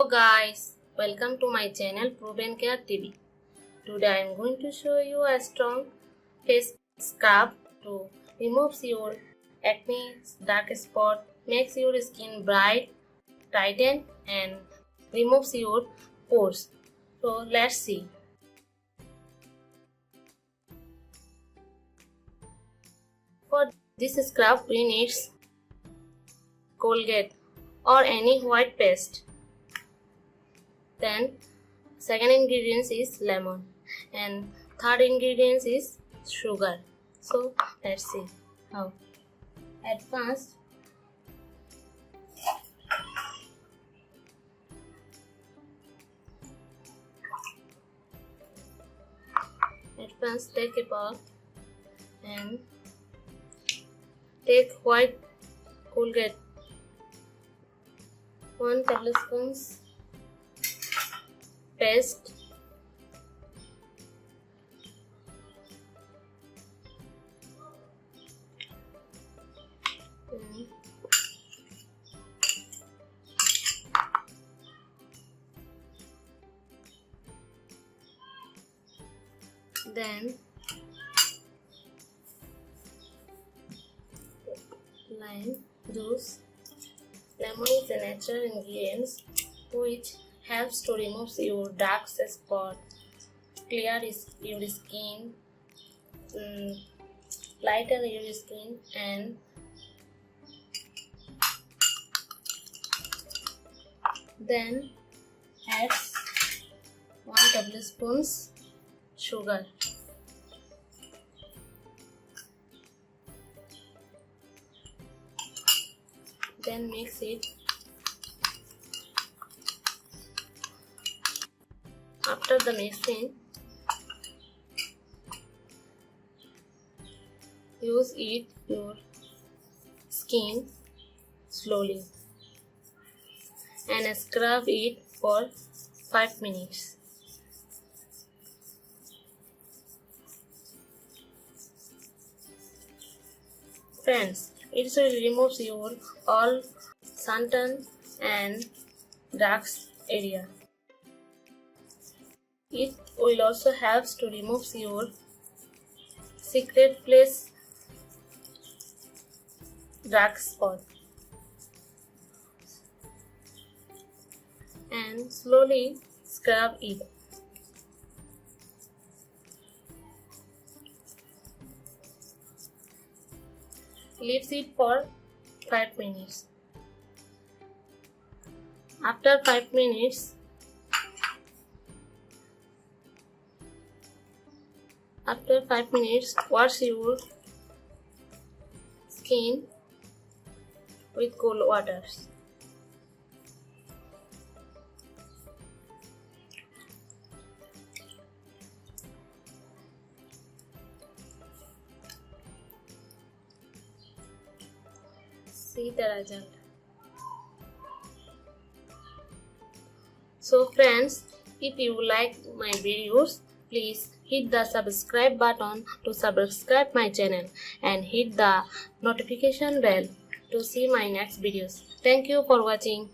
Hello guys, welcome to my channel Proven Care TV. Today I am going to show you a strong face scrub to remove your acne, dark spot, makes your skin bright, tighten and removes your pores. So let's see. For this scrub we need Colgate or any white paste. Then second ingredient is lemon and third ingredient is sugar. So let's see how. At first take a bowl and take white Colgate 1 tablespoon paste, then lime juice. Lemon is a natural ingredient which helps to remove your dark spot, clear your skin, lighten your skin, and then add 1 tablespoon sugar. Then mix it. After the mixing, use your skin slowly and scrub it for 5 minutes. Friends, it will remove your all suntan and dark area. It will also help to remove your secret place dark spot and slowly scrub it. Leave it for 5 minutes. After 5 minutes, wash your skin with cold water. See the result. So friends, if you like my videos, please hit the subscribe button to subscribe my channel and hit the notification bell to see my next videos. Thank you for watching.